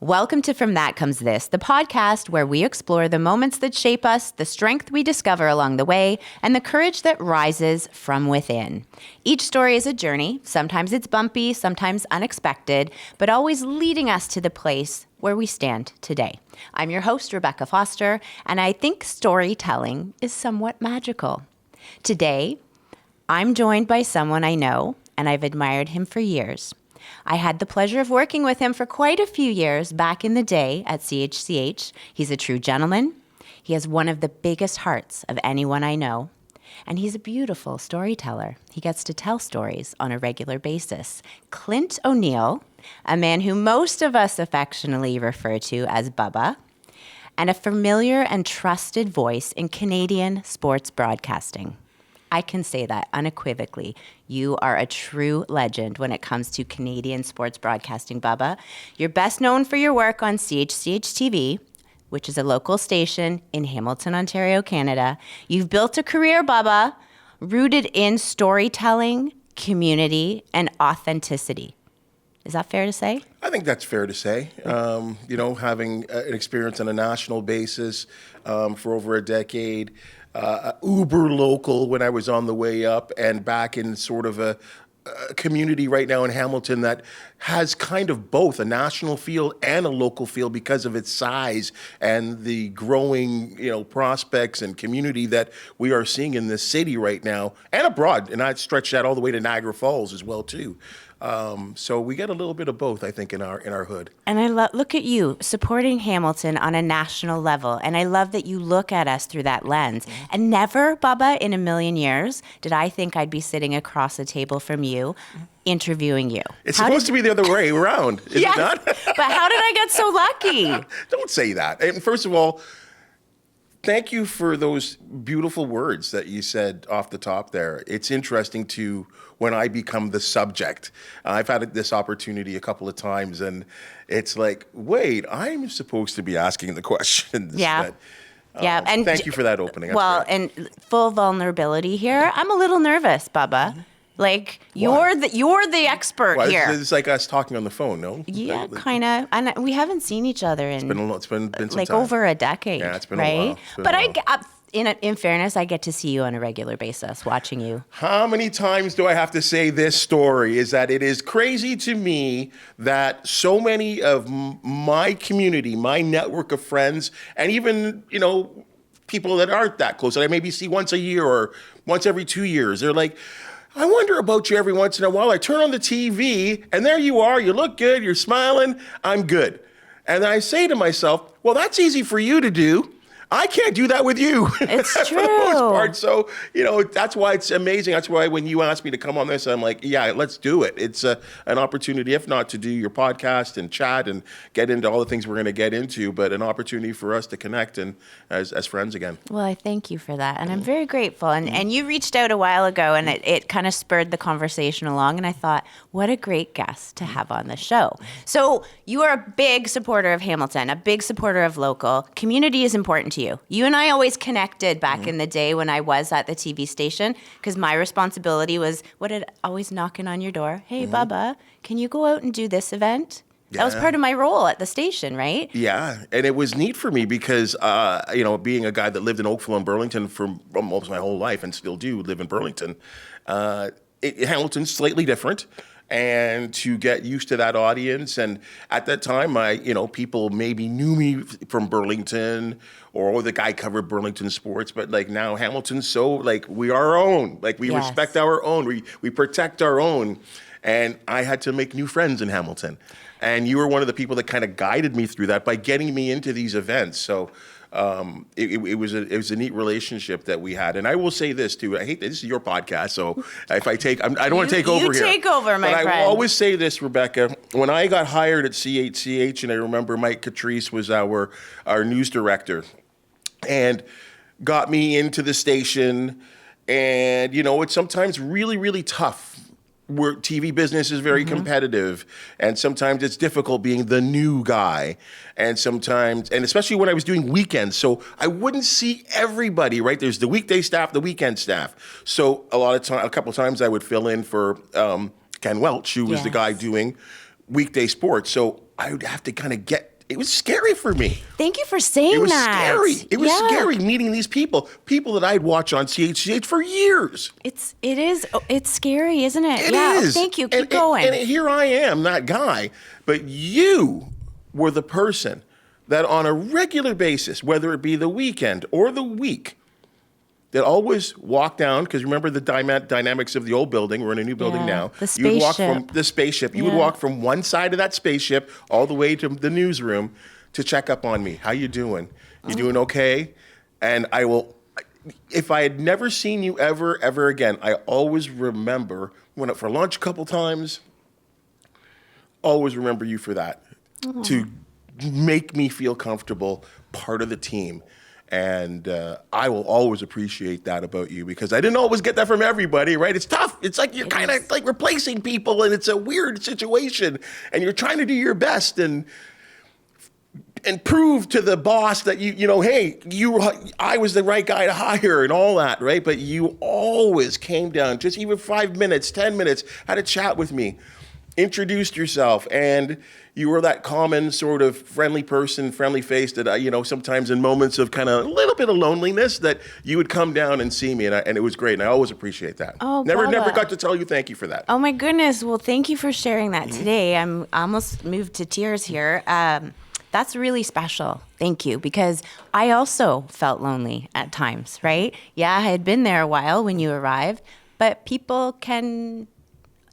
Welcome to From That Comes This, the podcast where we explore the moments that shape us, the strength we discover along the way, and the courage that rises from within. Each story is a journey. Sometimes it's bumpy, sometimes unexpected, but always leading us to the place where we stand today. I'm your host, Rebecca Foster, and I think storytelling is somewhat magical. Today, I'm joined by someone I know, and I've admired him for years. I had the pleasure of working with him for quite a few years back in the day at CHCH. He's a true gentleman. He has one of the biggest hearts of anyone I know. And he's a beautiful storyteller. He gets to tell stories on a regular basis. Clint O'Neil, a man who most of us affectionately refer to as Bubba, and a familiar and trusted voice in Canadian sports broadcasting. I can say that unequivocally. You are a true legend when it comes to Canadian sports broadcasting, Bubba. You're best known for your work on CHCH TV, which is a local station in Hamilton, Ontario, Canada. You've built a career, Bubba, rooted in storytelling, community, and authenticity. Is that fair to say? I think that's fair to say. Having an experience on a national basis for over a decade, uber local when I was on the way up, and back in sort of a community right now in Hamilton that has kind of both a national feel and a local feel because of its size and the growing, prospects and community that we are seeing in this city right now and abroad. And I'd stretch that all the way to Niagara Falls as well too. So we get a little bit of both, I think, in our hood. And I look at you supporting Hamilton on a national level, and I love that you look at us through that lens. Mm-hmm. And never, Bubba, in a million years, did I think I'd be sitting across the table from you, interviewing you. It's supposed to be the other way around, is yes, it not? But how did I get so lucky? Don't say that. And first of all, thank you for those beautiful words that you said off the top there. It's interesting to when I become the subject. I've had this opportunity a couple of times, and it's like, wait, I'm supposed to be asking the questions. Yeah. And thank you for that opening. That's great. And full vulnerability here. I'm a little nervous, Bubba. Mm-hmm. Like you're the expert here. It's like us talking on the phone, no? Yeah, kind of. And we haven't seen each other in it's been some like time. Over a decade. Yeah, it's been right? a while. But in fairness, I get to see you on a regular basis, watching you. How many times do I have to say this story? Is that it is crazy to me that so many of my community, my network of friends, and even people that aren't that close that I maybe see once a year or once every 2 years, they're like, I wonder about you every once in a while. I turn on the TV, and there you are. You look good. You're smiling. I'm good. And I say to myself, well, that's easy for you to do. I can't do that with you. It's true. For the most part. So, that's why it's amazing. That's why when you asked me to come on this, I'm like, yeah, let's do it. It's an opportunity, if not to do your podcast and chat and get into all the things we're going to get into, but an opportunity for us to connect and as friends again. Well, I thank you for that. And I'm very grateful. And you reached out a while ago, and it kind of spurred the conversation along. And I thought, what a great guest to have on the show. So you are a big supporter of Hamilton, a big supporter of local. Community is important to you. You and I always connected back in the day when I was at the TV station, because my responsibility was always knocking on your door. Hey, Bubba, can you go out and do this event? Yeah. That was part of my role at the station, right? Yeah, and it was neat for me because, being a guy that lived in Oakville and Burlington for almost my whole life and still do live in Burlington, Hamilton's slightly different. And to get used to that audience. And at that time, people maybe knew me from Burlington or the guy covered Burlington sports. But like now Hamilton's so we are our own. Like we respect our own. We protect our own. And I had to make new friends in Hamilton. And you were one of the people that kind of guided me through that by getting me into these events. So it was a neat relationship that we had. And I will say this too. I hate that this is your podcast, so if I don't want to take over here. You take over, my friend. But I will always say this, Rebecca. When I got hired at CHCH, and I remember Mike Catrice was our news director, and got me into the station. And it's sometimes really, really tough. Where TV business is very competitive, and sometimes it's difficult being the new guy, and especially when I was doing weekends, so I wouldn't see everybody, right? There's the weekday staff, the weekend staff. So a couple of times I would fill in for Ken Welch, who was the guy doing weekday sports. So I would have to kind of it was scary for me. Thank you for saying that. It was scary. It was scary meeting these people that I'd watch on CHCH for years. It's scary, isn't it? It Oh, is. thank you. Keep going. And here I am, that guy. But you were the person that on a regular basis, whether it be the weekend or the week, that always walked down, because remember the dynamics of the old building. We're in a new building now. The spaceship. You would walk from the spaceship. You would walk from one side of that spaceship all the way to the newsroom to check up on me. How you doing? You doing okay? And I will, if I had never seen you ever again, I always remember, went out for lunch a couple times, always remember you for that, to make me feel comfortable, part of the team. And I will always appreciate that about you, because I didn't always get that from everybody, right? It's tough. It's like you're kind of like replacing people, and it's a weird situation, and you're trying to do your best and prove to the boss that I was the right guy to hire and all that, right? But you always came down, just even 5 minutes, 10 minutes, had a chat with me, introduced yourself, and you were that common sort of friendly person, friendly face that sometimes in moments of kind of a little bit of loneliness, that you would come down and see me, and it was great, and I always appreciate that. Oh, never Bubba. got to tell you thank you for that. Oh my goodness. Well, thank you for sharing that today. I'm almost moved to tears here. That's really special. Thank you, because I also felt lonely at times, right? Yeah, I had been there a while when you arrived, but people can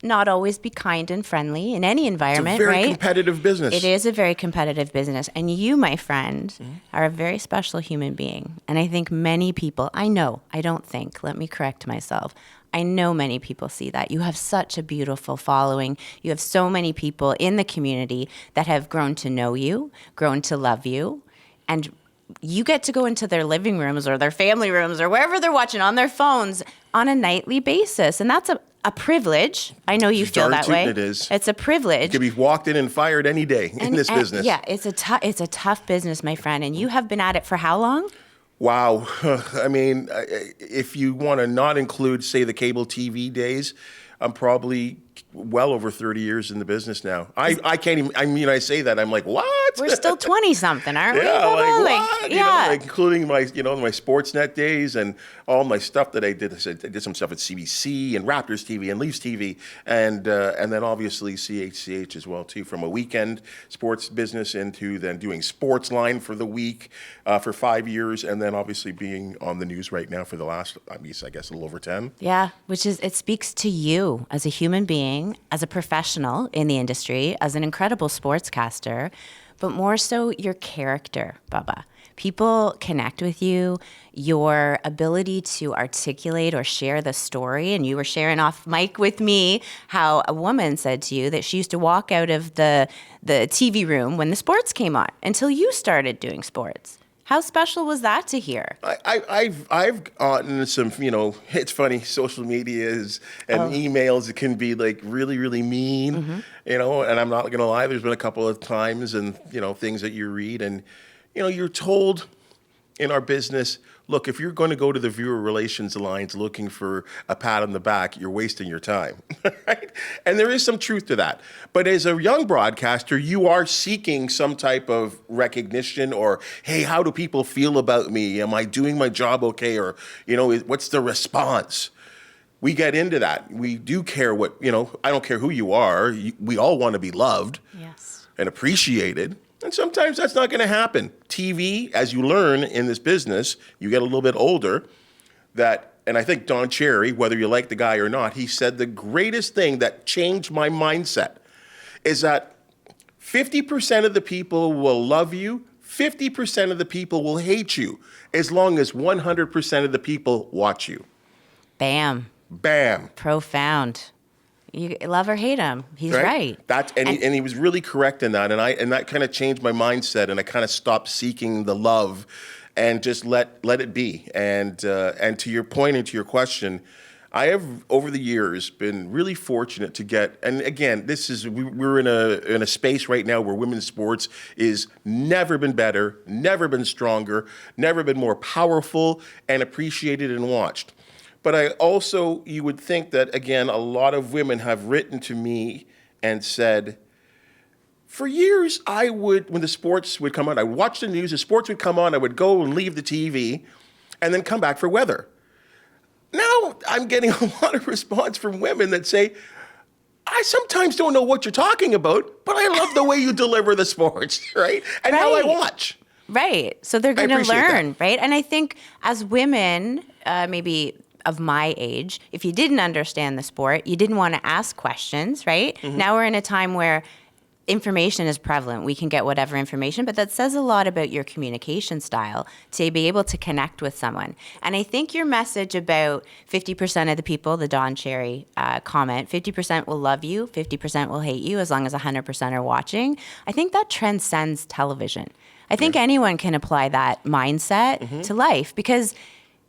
not always be kind and friendly in any environment, It's a very right? competitive business. It is a very competitive business. And you, my friend, are a very special human being. And I think many people, let me correct myself. I know many people see that. You have such a beautiful following. You have so many people in the community that have grown to know you, grown to love you. And you get to go into their living rooms or their family rooms or wherever they're watching on their phones on a nightly basis. And that's a privilege. I know you feel that way. It is. It's a privilege. You could be walked in and fired any day in this business. Yeah, it's a tough business, my friend. And you have been at it for how long? Wow. I mean, if you want to not include, say, the cable TV days, I'm probably well over 30 years in the business now. I can't even, I say that, I'm like, what? We're still 20-something, aren't we? Yeah, Bubba? what? Including my, my Sportsnet days and all my stuff that I did. I did some stuff at CBC and Raptors TV and Leafs TV, and then obviously CHCH as well too. From a weekend sports business into then doing Sportsline for the week for 5 years, and then obviously being on the news right now for the last, I guess, a little over 10. Yeah, it speaks to you as a human being, as a professional in the industry, as an incredible sportscaster, but more so your character, Bubba. People connect with you, your ability to articulate or share the story. And you were sharing off mic with me how a woman said to you that she used to walk out of the TV room when the sports came on until you started doing sports. How special was that to hear? I've gotten some, it's funny, social medias and emails, it can be like really, really mean, and I'm not going to lie, there's been a couple of times and, things that you read and, you're told in our business, look, if you're going to go to the viewer relations alliance looking for a pat on the back, you're wasting your time, right? And there is some truth to that. But as a young broadcaster, you are seeking some type of recognition or, hey, how do people feel about me? Am I doing my job okay? Or, what's the response? We get into that. We do care what, I don't care who you are. We all want to be loved and appreciated. And sometimes that's not going to happen. TV, as you learn in this business, you get a little bit older, and I think Don Cherry, whether you like the guy or not, he said the greatest thing that changed my mindset is that 50% of the people will love you, 50% of the people will hate you, as long as 100% of the people watch you. Bam. Bam. Profound. You love or hate him. He's right. And he was really correct in that. And that kind of changed my mindset. And I kind of stopped seeking the love and just let it be. And to your point and to your question, I have over the years been really fortunate to get. And again, we're in a space right now where women's sports is never been better, never been stronger, never been more powerful and appreciated and watched. But I also, you would think that, again, a lot of women have written to me and said, For years, I would, when the sports would come on, I would watch the news, the sports would come on, I would go and leave the TV and then come back for weather. Now I'm getting a lot of response from women that say, I sometimes don't know what you're talking about, but I love the way you deliver the sports, right? And now I watch. Right. So they're going to appreciate learn, that. right? And I think as women, maybe of my age, if you didn't understand the sport, you didn't want to ask questions, right? Now we're in a time where information is prevalent. We can get whatever information, but that says a lot about your communication style to be able to connect with someone. And I think your message about 50% of the people, the Don Cherry comment, 50% will love you, 50% will hate you, as long as 100% are watching. I think that transcends television. I think anyone can apply that mindset to life, because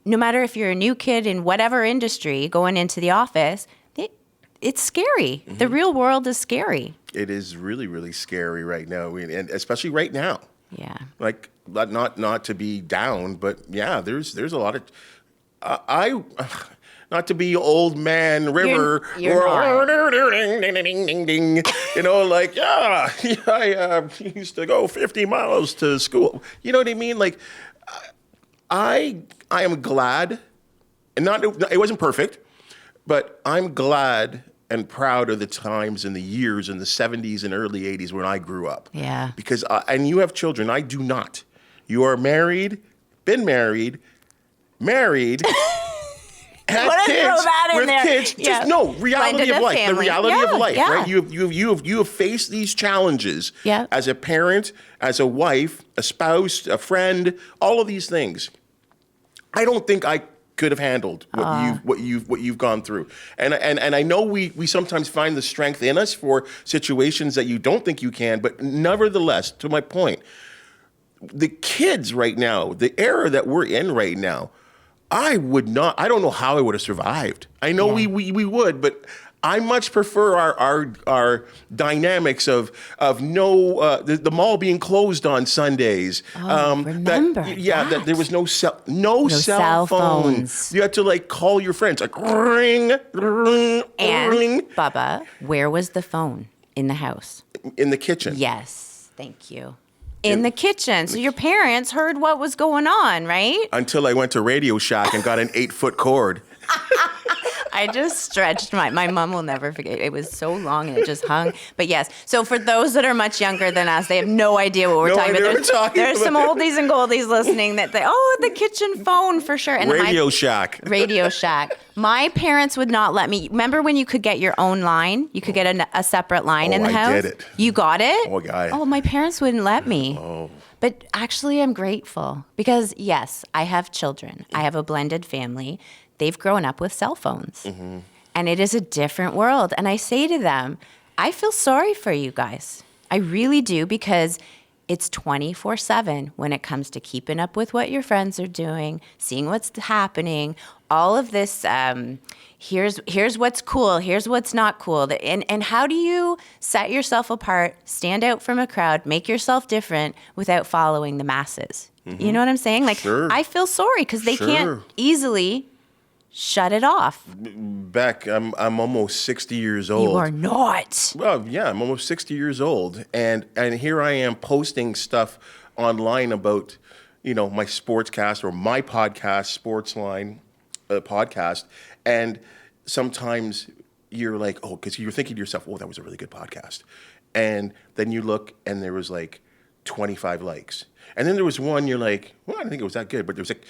no matter if you're a new kid in whatever industry going into the office, it's scary. The real world is scary. It is really, really scary right now, and especially right now. Yeah. Like, not to be down, but yeah, there's a lot of I not to be old man River, You're you know, like I used to go 50 miles to school. You know what I mean? Like, I am glad, and it wasn't perfect, but I'm glad and proud of the times and the years in the 70s and early 80s when I grew up. Yeah. Because, and you have children, I do not. You are married, been married, had kids, throw that in with there. kids. Yeah. Just no, reality Blended of life. family. The reality of life, Yeah. right? You have faced these challenges as a parent, as a wife, a spouse, a friend, all of these things. I don't think I could have handled what you've gone through, and I know we sometimes find the strength in us for situations that you don't think you can, but nevertheless, to my point, the kids right now, the era that we're in right now, I don't know how I would have survived. I know we would, but I much prefer our dynamics of no the mall being closed on Sundays. Remember that there was no cell phones. You had to like call your friends, like ring, ring, And ring. Bubba, where was the phone in the house? In the kitchen. Yes, thank you. In the kitchen. So your parents heard what was going on, right? Until I went to Radio Shack and got an 8-foot cord. I just stretched my mom will never forget. It was so long and it just hung. But yes, so for those that are much younger than us, they have no idea what we're talking about. There's some oldies and goldies listening that the kitchen phone for sure. And Radio Shack. Radio Shack. My parents would not let me. Remember when you could get your own line? You could get a separate line in the house? I did it. You got it? Oh, guy. Oh, my parents wouldn't let me. Oh. But actually, I'm grateful because, yes, I have children. I have a blended family. They've grown up with cell phones. And it is a different world. And I say to them, I feel sorry for you guys. I really do, because it's 24/7 when it comes to keeping up with what your friends are doing, seeing what's happening, all of this. Here's what's cool. Here's what's not cool. And how do you set yourself apart, stand out from a crowd, make yourself different without following the masses? You know what I'm saying? Like, Sure. I feel sorry because they can't easily shut it off. Beck, I'm almost 60 years old. You are not. Well, yeah, I'm almost 60 years old, and here I am posting stuff online about, my sportscast or my podcast, Sportsline podcast, and sometimes you're like, oh, because you're thinking to yourself, oh, that was a really good podcast, and then you look and there was like 25 likes, and then there was one you're like, well, I didn't think it was that good, but there was like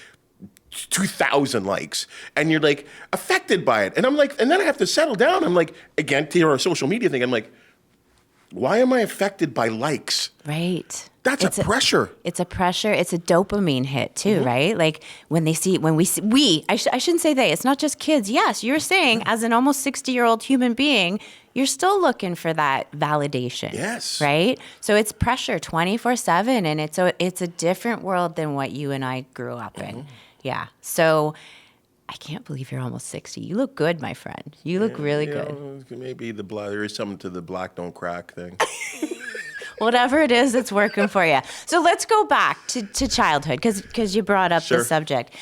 2,000 likes, and you're like affected by it. And I'm like, and then I have to settle down. I'm like, again, to our social media thing, I'm like, why am I affected by likes? Right. That's a pressure. It's a pressure. It's a dopamine hit too, right? Like when we see, I shouldn't say they, it's not just kids. Yes, you're saying as an almost 60-year-old human being, you're still looking for that validation. Yes. Right? So it's pressure 24/7, and it's a different world than what you and I grew up in. Yeah. So I can't believe you're almost 60. You look good, my friend. You look really good. Maybe there is something to the black don't crack thing. Whatever it is, it's working for you. So let's go back to childhood, because you brought up the subject.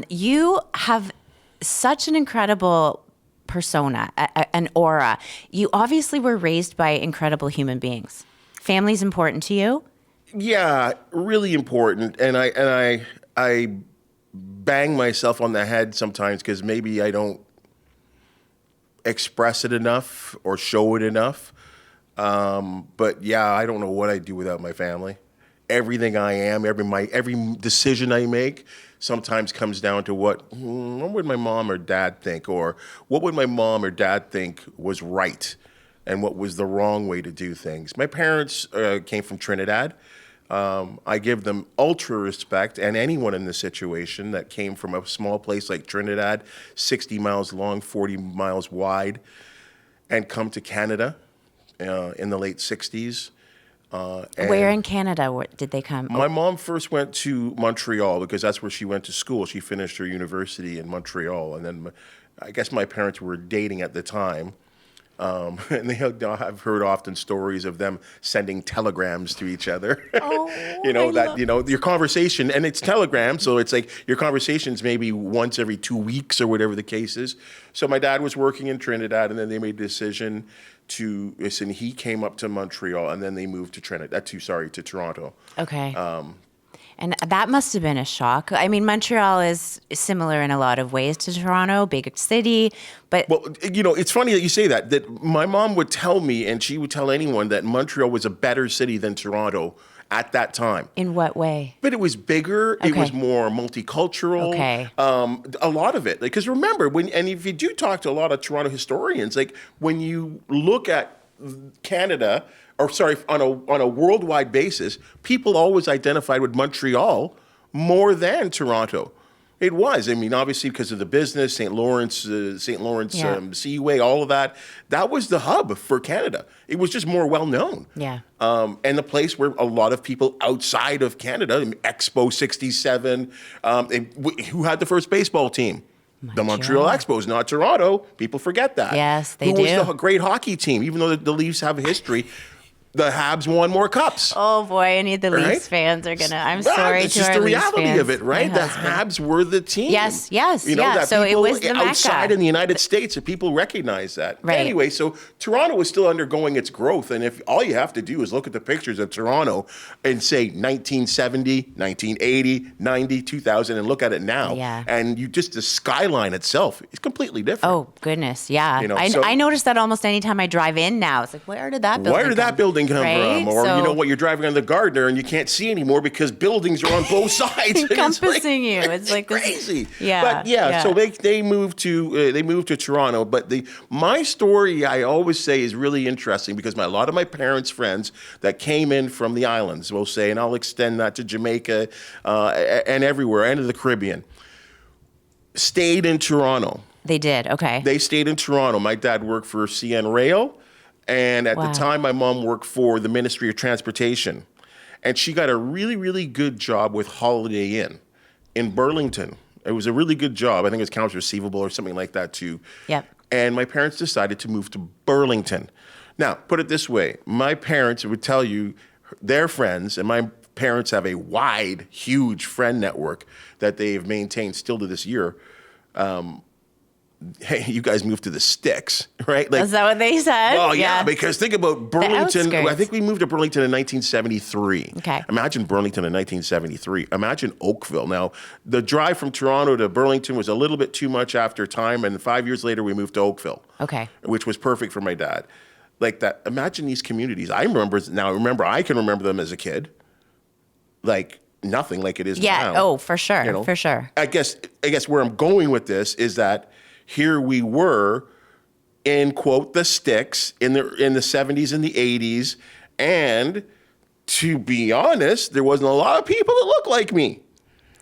You have such an incredible persona, an aura. You obviously were raised by incredible human beings. Family's important to you? Yeah, really important. And I bang myself on the head sometimes because maybe I don't express it enough or show it enough. But yeah, I don't know what I'd do without my family. Everything I am, every decision I make sometimes comes down to what would my mom or dad think, or what would my mom or dad think was right and what was the wrong way to do things. My parents came from Trinidad. I give them ultra respect, and anyone in this situation that came from a small place like Trinidad, 60 miles long, 40 miles wide, and come to Canada in the late 60s. Where in Canada did they come? My mom first went to Montreal because that's where she went to school. She finished her university in Montreal, and then I guess my parents were dating at the time. And I've heard often stories of them sending telegrams to each other. Oh, your conversation, and it's telegram, so it's like your conversations maybe once every 2 weeks or whatever the case is. So my dad was working in Trinidad, and then they made the decision to listen. He came up to Montreal, and then they moved to to Toronto. Okay. And that must have been a shock. I mean, Montreal is similar in a lot of ways to Toronto, big city, but... Well, it's funny that you say that my mom would tell me, and she would tell anyone, that Montreal was a better city than Toronto at that time. In what way? But it was bigger. Okay. It was more multicultural. Okay. A lot of it. Because remember, if you do talk to a lot of Toronto historians, like when you look at Canada... on a worldwide basis, people always identified with Montreal more than Toronto. It was. I mean, obviously because of the business, St. Lawrence Seaway, all of that. That was the hub for Canada. It was just more well known. Yeah. And the place where a lot of people outside of Canada, Expo '67, who had the first baseball team? The Montreal Expos, not Toronto. People forget that. Yes, they do. Who was the great hockey team? Even though the Leafs have a history, the Habs won more cups. Oh boy, any of the Leafs fans are gonna. I'm sorry it's to just our the Leafs reality fans. of it, right? The Habs were the team. Yes. That So it people was the outside Mecca. in the United States, that people recognize that. Right. Anyway, so Toronto was still undergoing its growth, and if all you have to do is look at the pictures of Toronto and say 1970, 1980, 90, 2000, and look at it now, and the skyline itself is completely different. Oh goodness, yeah. So I notice that almost anytime I drive in now. It's like, where did that building come from? Right? Or you're driving on the Gardner and you can't see anymore because buildings are on both sides encompassing you. It's like crazy. Yeah. But so they moved to Toronto. But my story, I always say, is really interesting because a lot of my parents' friends that came in from the islands, we'll say, and I'll extend that to Jamaica and everywhere, and to the Caribbean, stayed in Toronto. They did. Okay. They stayed in Toronto. My dad worked for CN Rail. And at the time, my mom worked for the Ministry of Transportation. And she got a really, really good job with Holiday Inn in Burlington. It was a really good job. I think it was accounts receivable or something like that, too. Yep. And my parents decided to move to Burlington. Now, put it this way. My parents would tell you their friends, and my parents have a wide, huge friend network that they've maintained still to this year. Hey, you guys moved to the sticks, right? Is that what they said? Oh, yeah, because think about Burlington. I think we moved to Burlington in 1973. Okay. Imagine Burlington in 1973. Imagine Oakville. Now, the drive from Toronto to Burlington was a little bit too much after time, and 5 years later, we moved to Oakville. Okay. Which was perfect for my dad. Like that. Imagine these communities. I can remember them as a kid. Like nothing like it is now. Yeah, oh, for sure, for sure. I guess where I'm going with this is that here we were in, quote, the sticks in the 70s and the 80s, and to be honest, there wasn't a lot of people that looked like me.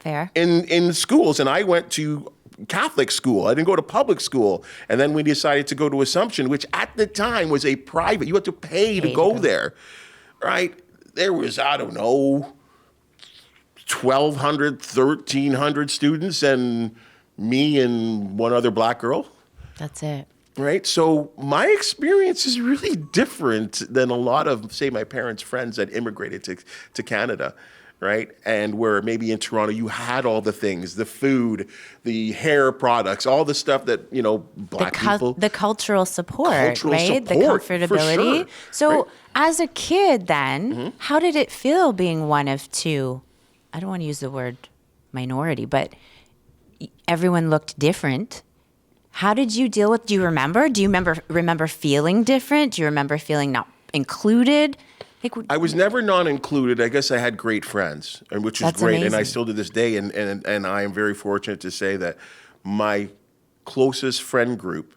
Fair. In schools, and I went to Catholic school. I didn't go to public school. And then we decided to go to Assumption, which at the time was a private. You had to pay to go there, right? There was, I don't know, 1,200, 1,300 students, and me and one other black girl. That's it. Right? So my experience is really different than a lot of, say, my parents' friends that immigrated to Canada. right? And where maybe in Toronto you had all the things, the food, the hair products, all the stuff that, black people. The cultural support, Cultural right? The support, for comfortability. sure, So right? as a kid then, how did it feel being one of two? I don't want to use the word minority, but everyone looked different. How did you deal with, do you remember feeling different? Do you remember feeling not included? I was never non-included. I guess I had great friends, and which is That's great, and I amazing. still to this day. And I am very fortunate to say that my closest friend group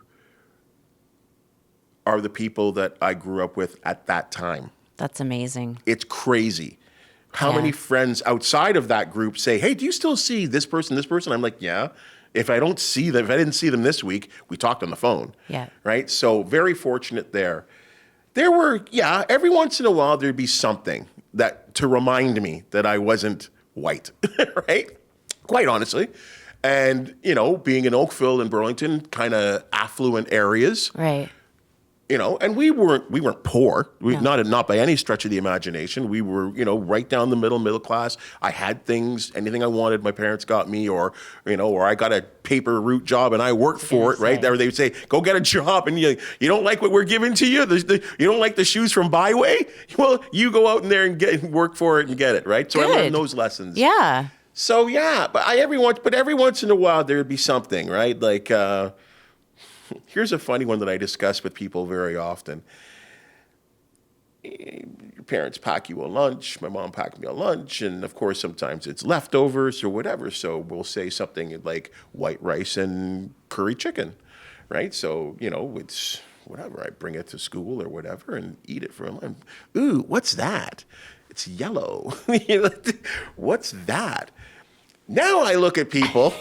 are the people that I grew up with at that time. That's amazing. It's crazy. How Yeah. many friends outside of that group say, "Hey, do you still see this person, this person?" I'm like, "Yeah." If I didn't see them this week, we talked on the phone. Yeah. Right? So very fortunate there. There were, every once in a while there'd be something that to remind me that I wasn't white, right? Quite honestly. And, being in Oakville and Burlington, kind of affluent areas, Right. and we weren't poor. No. Not by any stretch of the imagination. We were, right down the middle class. I had things, anything I wanted, my parents got me, or I got a paper route job and I worked for it, right? Or they would say, go get a job, and you don't like what we're giving to you. You don't like the shoes from Byway? Well, you go out in there and work for it and get it, right? So I learned those lessons. Yeah. So but every once in a while there would be something, right? Like. Here's a funny one that I discuss with people very often. Your parents pack you a lunch. My mom packed me a lunch. And, of course, sometimes it's leftovers or whatever. So we'll say something like white rice and curry chicken, right? So, it's whatever. I bring it to school or whatever and eat it for a lunch. Ooh, what's that? It's yellow. What's that? Now I look at people.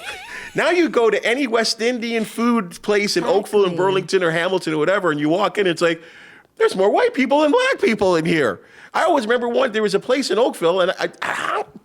Now you go to any West Indian food place in Oakville and Burlington or Hamilton or whatever, and you walk in, it's like, there's more white people than black people in here. I always remember there was a place in Oakville, and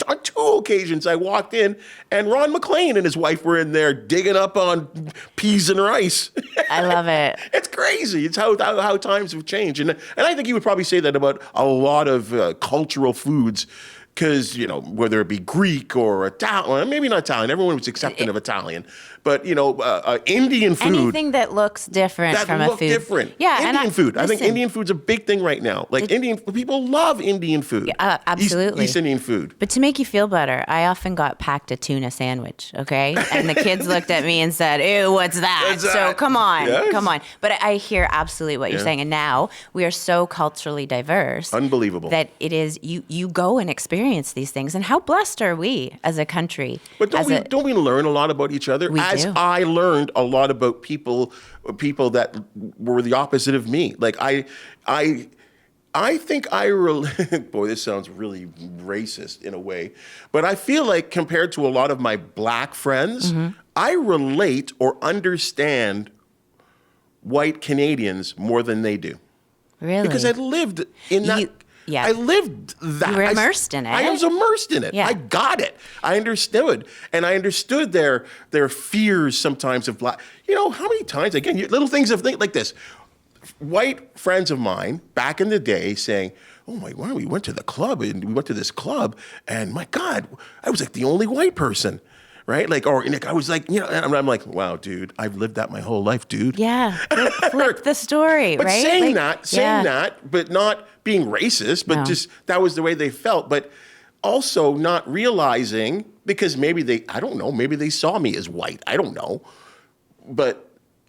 on 2 occasions I walked in, and Ron McLean and his wife were in there digging up on peas and rice. I love it. It's crazy. It's how times have changed. And I think you would probably say that about a lot of cultural foods. Because, whether it be Greek or Italian, maybe not Italian, everyone was accepting of Italian, but, Indian food. Anything that looks different from a food. Different. Yeah, Indian food. Listen, I think Indian food's a big thing right now. Like people love Indian food. Absolutely. East Indian food. But to make you feel better, I often got packed a tuna sandwich, okay? And the kids looked at me and said, ew, what's that? So come on. Yes. But I hear absolutely what you're saying. And now we are so culturally diverse. Unbelievable. That it is, you go and experience these things. And how blessed are we as a country? But don't we learn a lot about each other? We do. I learned a lot about people that were the opposite of me. Like I think boy, this sounds really racist in a way, but I feel like compared to a lot of my black friends, I relate or understand white Canadians more than they do. Really? Because I lived in that. Yeah. I lived that. You were immersed in it. I was immersed in it. Yeah. I got it. I understood. And I understood their fears sometimes of black. How many times, again, little things like this. White friends of mine back in the day saying, oh my God, we went to the club and we went to this club and my God, I was like the only white person. Right? I was like, and I'm like, wow, dude, I've lived that my whole life, dude. Yeah. Flip the story, but right? saying that, but not being racist, but just that was the way they felt. But also not realizing, because maybe they saw me as white. I don't know. But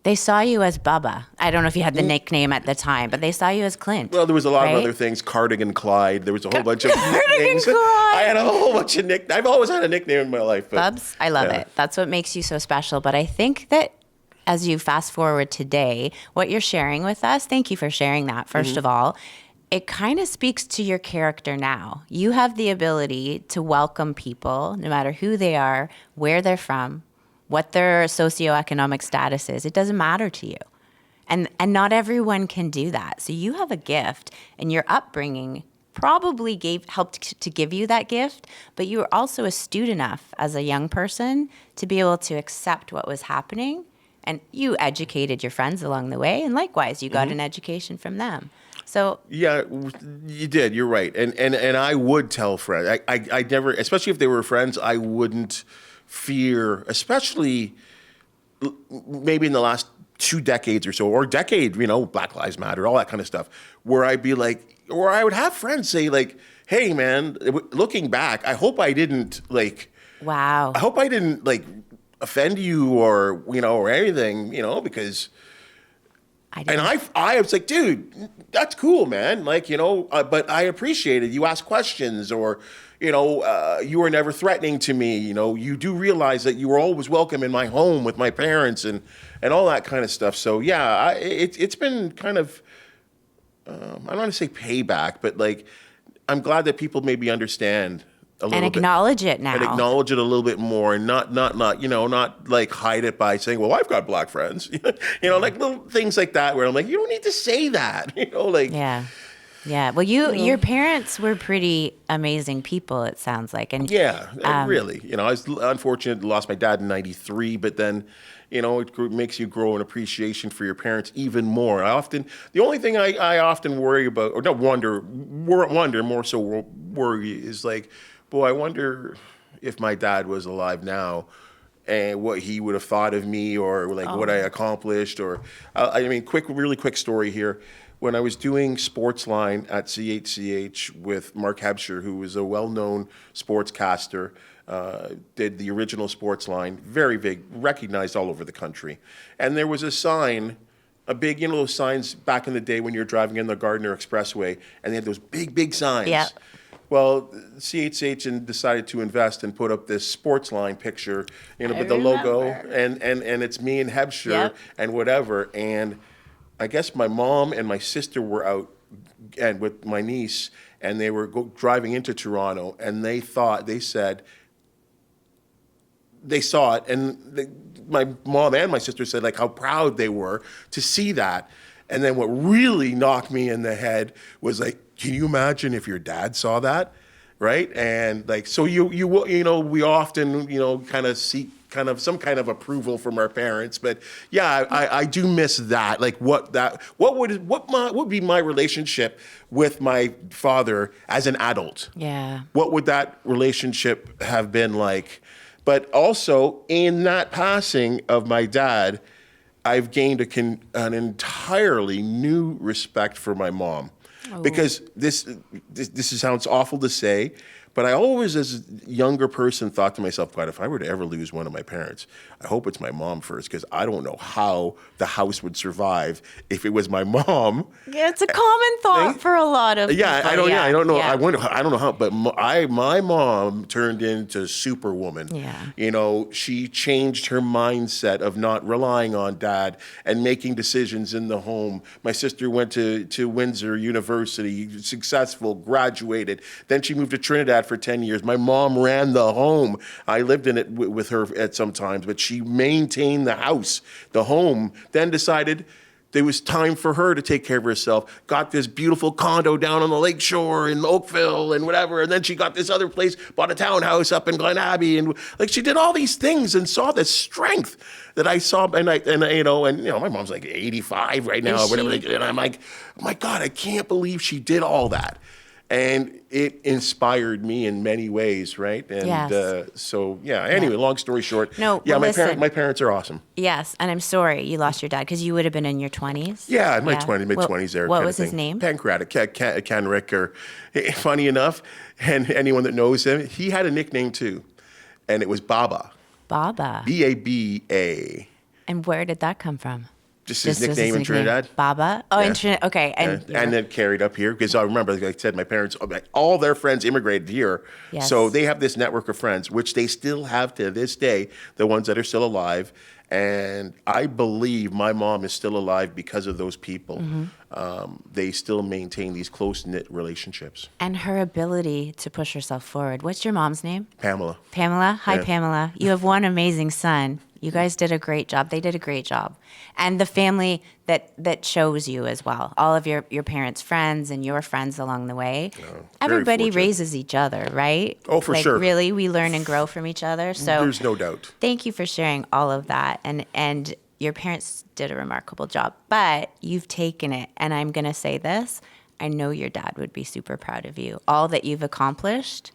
they saw you as Bubba. I don't know if you had the nickname at the time, but they saw you as Clint. Well, there was a lot of other things. Cardigan Clyde. There was a whole bunch of nicknames. Clyde. I had a whole bunch of nicknames. I've always had a nickname in my life. Bubs, I love it. That's what makes you so special. But I think that as you fast forward today, what you're sharing with us, thank you for sharing that, first of all. It kind of speaks to your character now. You have the ability to welcome people, no matter who they are, where they're from, what their socioeconomic status is. It doesn't matter to you. And not everyone can do that. So you have a gift, and your upbringing probably helped to give you that gift, but you were also astute enough as a young person to be able to accept what was happening, and you educated your friends along the way, and likewise, you got an education from them. So Yeah, you did. You're right. And I would tell friends. I never, especially if they were friends, I wouldn't fear, especially maybe in the last 2 decades or so, or decade, Black Lives Matter, all that kind of stuff, where I'd be like, or I would have friends say like, hey man, looking back, I hope I didn't wow. I hope I didn't offend you or, or anything, because I was like, dude, that's cool, man. But I appreciated you asked questions or, you were never threatening to me. You do realize that you were always welcome in my home with my parents and all that kind of stuff. So yeah, it's been kind of, I don't want to say payback, but I'm glad that people maybe understand a little and bit. acknowledge it now. And acknowledge it a little bit more and not hide it by saying, well, I've got black friends, little things like that where I'm like, you don't need to say that, Yeah. Yeah. Well, your parents were pretty amazing people, it sounds like. And yeah, really, I was unfortunate, lost my dad in '93, but then, it makes you grow an appreciation for your parents even more. The only thing I often worry about, or not wonder more so worry is boy, I wonder if my dad was alive now and what he would have thought of me or what I accomplished or, really quick story here. When I was doing Sportsline at CHCH with Mark Hebscher, who was a well-known sportscaster, did the original Sportsline, very big, recognized all over the country. And there was a sign, a big, those signs back in the day when you were driving in the Gardner Expressway, and they had those big, big signs. Yeah. Well, CHCH decided to invest and put up this Sportsline picture, with the logo, and it's me and Hebscher Yep. and whatever. And I guess my mom and my sister were out and with my niece, and they were driving into Toronto, and they said, they saw it, and my mom and my sister said how proud they were to see that. And then what really knocked me in the head was can you imagine if your dad saw that, right? And so we often kind of seek some kind of approval from our parents, but yeah, I do miss that. What would be my relationship with my father as an adult? Yeah. What would that relationship have been like? But also in that passing of my dad, I've gained an entirely new respect for my mom. Oh. Because this sounds awful to say, but I always, as a younger person, thought to myself, God, if I were to ever lose one of my parents, I hope it's my mom first, because I don't know how the house would survive if it was my mom. Yeah, it's a common thought for a lot of yeah, people. I don't. Yeah, I don't know. Yeah. I don't know how, but my mom turned into Superwoman. Yeah. She changed her mindset of not relying on dad and making decisions in the home. My sister went to Windsor University, successful, graduated. Then she moved to Trinidad for 10 years. My mom ran the home. I lived in it with her at some times, but she maintained the house, the home, then decided there was time for her to take care of herself. Got this beautiful condo down on the lakeshore in Oakville and whatever. And then she got this other place, bought a townhouse up in Glen Abbey. And she did all these things and saw the strength that I saw. And my mom's 85 right now or whatever. And I'm like, oh my God, I can't believe she did all that. And it inspired me in many ways, right? And yes. Anyway, long story short. No, yeah, well, my parents are awesome. Yes, and I'm sorry you lost your dad, because you would have been in your 20s. Yeah, in my mid-20s there. What was his name? Pancreatic, Kenrick, or funny enough, and anyone that knows him, he had a nickname too, and it was Bubba. Bubba. Baba. And where did that come from? Just his nickname in Trinidad. Baba? Oh, in Trinidad. Okay. And then carried up here, because I remember, like I said, my parents, all their friends immigrated here. Yes. So they have this network of friends, which they still have to this day, the ones that are still alive. And I believe my mom is still alive because of those people. Mm-hmm. They still maintain these close-knit relationships. And her ability to push herself forward. What's your mom's name? Pamela. Pamela? Hi, Pamela. You have one amazing son. You guys did a great job. They did a great job. And the family that chose you as well. All of your parents' friends and your friends along the way. Everybody raises each other, right? Oh, for sure. Really, we learn and grow from each other. So there's no doubt. Thank you for sharing all of that. And your parents did a remarkable job. But you've taken it, and I'm going to say this, I know your dad would be super proud of you. All that you've accomplished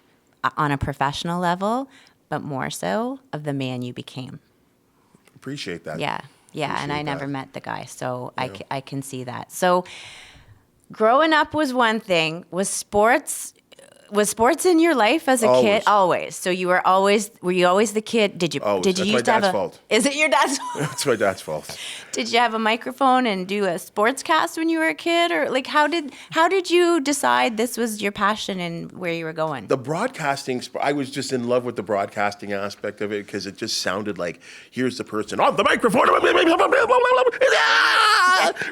on a professional level, but more so of the man you became. Appreciate that. Yeah. Yeah. Appreciate And I never that. met the guy. So Yeah. I can see that. So growing up was one thing. Was sports in your life as a kid? Always. Always. So were you always the kid? Did you Always. did you That's used my to have dad's a fault. Is it your dad's fault? That's my dad's fault. Did you have a microphone and do a sports cast when you were a kid, or like how did you decide this was your passion and where you were going? The broadcasting, I was just in love with the broadcasting aspect of it because it just sounded like, here's the person on the microphone,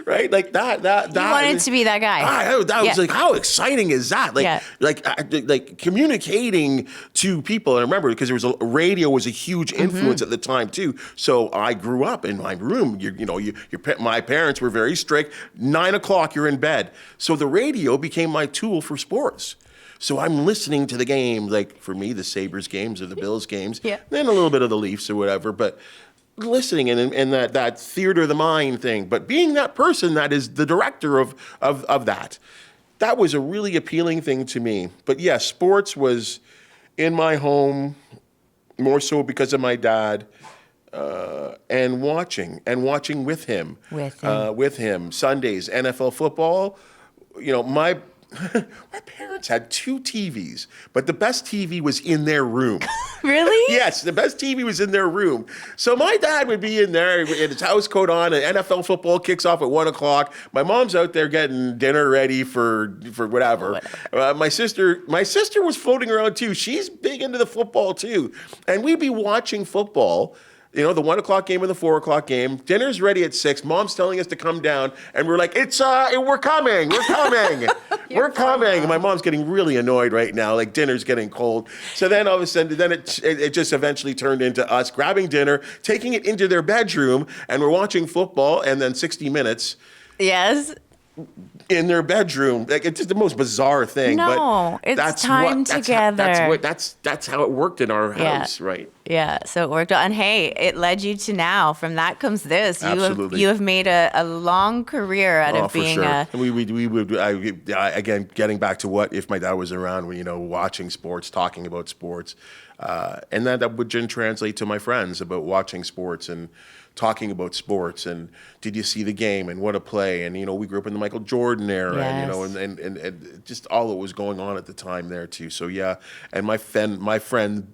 right? Like that. You wanted to be that guy. That was like, how exciting is that? Like, Yeah. like communicating to people. And I remember because radio was a huge influence at the time too. So I grew up in my room. My parents were very strict. 9 o'clock, you're in bed. So the radio became my tool for sports. So I'm listening to the game, like for me, the Sabres games or the Bills games, Yeah. then a little bit of the Leafs or whatever, but listening and that theater of the mind thing. But being that person that is the director of that was a really appealing thing to me. But yeah, sports was in my home more so because of my dad. And watching with him. With him. Sundays, NFL football. My parents had 2 TVs, but the best TV was in their room. Really? Yes, the best TV was in their room. So my dad would be in there in his house coat on, and NFL football kicks off at 1 o'clock. My mom's out there getting dinner ready for whatever. My sister was floating around too. She's big into the football too. And we'd be watching football. The 1 o'clock game and the 4 o'clock game. Dinner's ready at 6. Mom's telling us to come down, and we're like, we're coming. We're coming. And my mom's getting really annoyed right now, like dinner's getting cold. So then all of a sudden, it just eventually turned into us grabbing dinner, taking it into their bedroom, and we're watching football, and then 60 Minutes. Yes. In their bedroom, like it's just the most bizarre thing. No, but it's time together. That's how it worked in our house, right? Yeah, so it worked out. And hey, it led you to now. From that comes this. Absolutely. You have made a long career out of being for sure. a. And we would again getting back to what if my dad was around, watching sports, talking about sports, and that would then translate to my friends about watching sports and talking about sports and did you see the game and what a play and we grew up in the Michael Jordan era. Yes. and just all that was going on at the time there too. So yeah, and my friend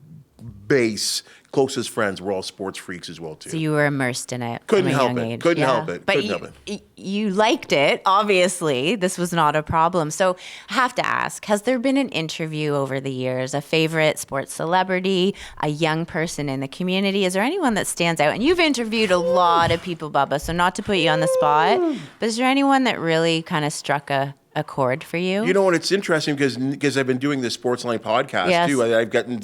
base, closest friends were all sports freaks as well too. So you were immersed in it. Couldn't from a help young it. age. Couldn't Yeah. help it. But Couldn't help it. You liked it. Obviously, this was not a problem. So I have to ask: has there been an interview over the years, a favorite sports celebrity, a young person in the community? Is there anyone that stands out? And you've interviewed a lot of people, Bubba. So not to put you on the spot, but is there anyone that really kind of struck a chord for you? You know what? It's interesting because I've been doing this Sportsline podcast Yes. too. I've gotten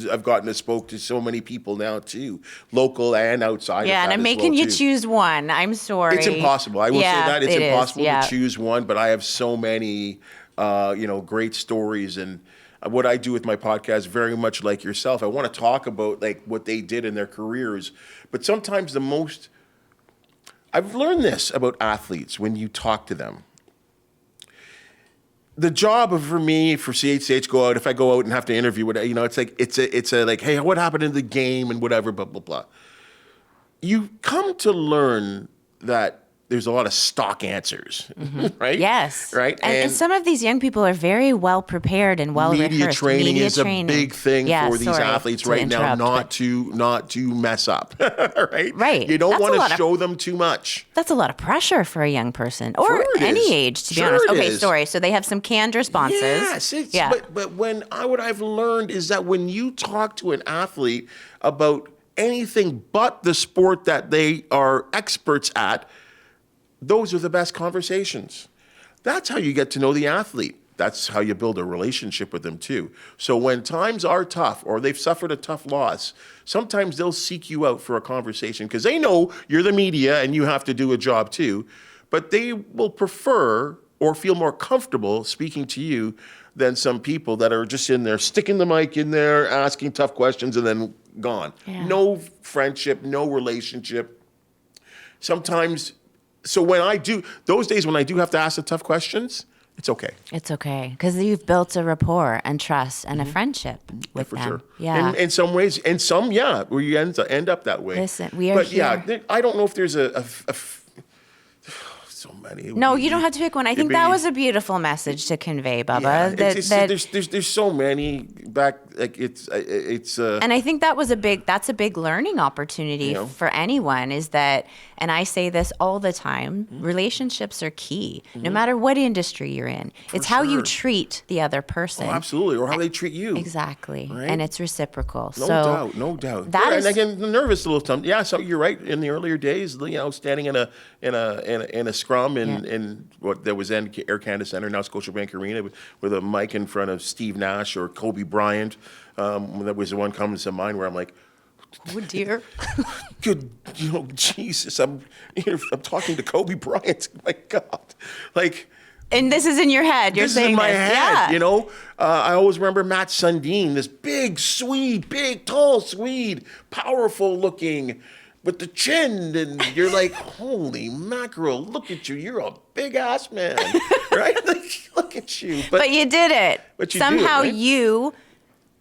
to spoke to so many people now too, local and outside. Yeah, of and that I'm as making well, you too. choose one. I'm sorry. It's impossible. I will say that it's it is. impossible Yeah. to choose one. But I have so many, great stories and. What I do with my podcast, very much like yourself, I want to talk about like what they did in their careers. But sometimes I've learned this about athletes when you talk to them. The job for CHCH go out, if I go out and have to interview, it's a like, hey, what happened in the game and whatever, blah, blah, blah. You come to learn that there's a lot of stock answers, right? Yes. Right. And some of these young people are very well prepared and well rehearsed. Media training is a training. big thing for these athletes right now, not to mess up, right? Right. You don't That's want to show them too much. That's a lot of pressure for a young person or Sure it any is. age, to be Sure honest. it Okay, is. sorry. So they have some canned responses. Yes. But what I've learned is that when you talk to an athlete about anything but the sport that they are experts at, those are the best conversations. That's how you get to know the athlete. That's how you build a relationship with them too. So when times are tough or they've suffered a tough loss, sometimes they'll seek you out for a conversation because they know you're the media and you have to do a job too, but they will prefer or feel more comfortable speaking to you than some people that are just in there, sticking the mic in there, asking tough questions and then gone. Yeah. No friendship, no relationship. Sometimes, so when I do, those days when I do have to ask the tough questions, it's okay. It's okay because you've built a rapport and trust and a friendship with For them. sure. Yeah. In some ways, and some, where you end up that way. Listen, we are but here. I don't know if there's so many. No, you don't have to pick one. I think that was a beautiful message to convey, Bubba. There's so many back. Like it's. And I think that's a big learning opportunity for anyone. Is that, and I say this all the time. Relationships are key, no matter what industry you're in. It's how you treat the other person. Oh, absolutely, or how they treat you. Exactly, right? And it's reciprocal. No doubt. And again, the nervous little time. Yeah, so you're right. In the earlier days, standing in a scrum in what there was then Air Canada Centre, now Scotiabank Arena, with a mic in front of Steve Nash or Kobe Bryant. That was the one comes to mind where I'm like, oh dear. Good, Jesus, I'm talking to Kobe Bryant. My God, like. And this is in your head. You're saying this is in my this. head. Yeah. I always remember Matt Sundin, this big Swede, big tall Swede, powerful looking, with the chin, and you're like, holy mackerel, look at you, you're a big ass man, right? Like, look at you. But you did it. But you somehow do it, right? You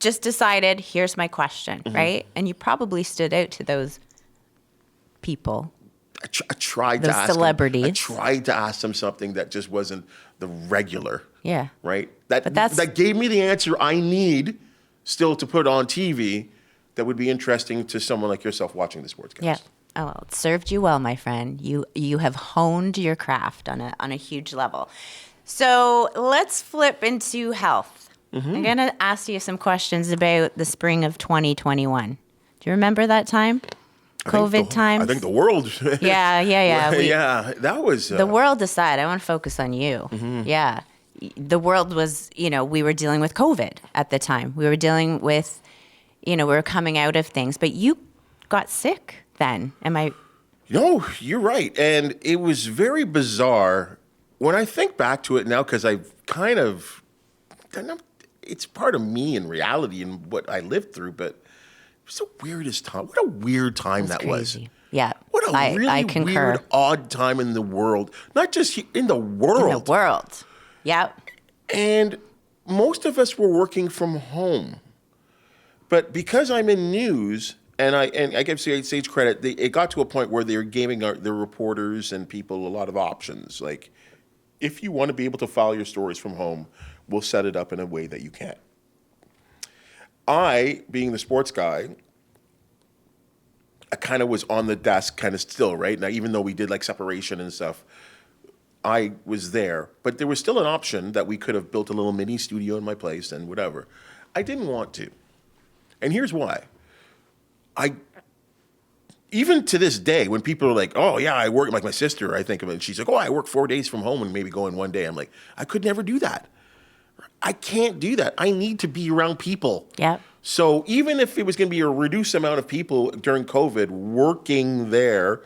just decided, here's my question, right? And you probably stood out to those people. I tried to ask celebrities. them. I tried to ask them something that just wasn't the regular. Yeah. Right? That gave me the answer I need still to put on TV that would be interesting to someone like yourself watching the sportscast. Yeah. Oh, well, it served you well, my friend. You have honed your craft on a huge level. So let's flip into health. I'm going to ask you some questions about the spring of 2021. Do you remember that time? COVID times? I think the world. Yeah. Yeah, that was. The world decided, I want to focus on you. Yeah. The world was, we were dealing with COVID at the time. We were dealing with, we were coming out of things. But you got sick then. Am I? No, you're right. And it was very bizarre when I think back to it now, because I've it's part of me in reality and what I lived through, but it was the weirdest time. What a weird time that was. Yeah. What a really weird, odd time in the world. Not just in the world. In the world. Yeah. And most of us were working from home. But because I'm in news, and I give CHCH credit, it got to a point where they're giving the reporters and people a lot of options. Like, if you want to be able to file your stories from home, we'll set it up in a way that you can. I, being the sports guy, I kind of was on the desk kind of still, right? Now, even though we did like separation and stuff, I was there. But there was still an option that we could have built a little mini studio in my place and whatever. I didn't want to. And here's why. Even to this day, when people are like, oh, yeah, I work, like my sister, I think of it, and she's like, oh, I work 4 days from home and maybe go in one day. I'm like, I could never do that. I can't do that. I need to be around people. Yeah. So even if it was going to be a reduced amount of people during COVID working there,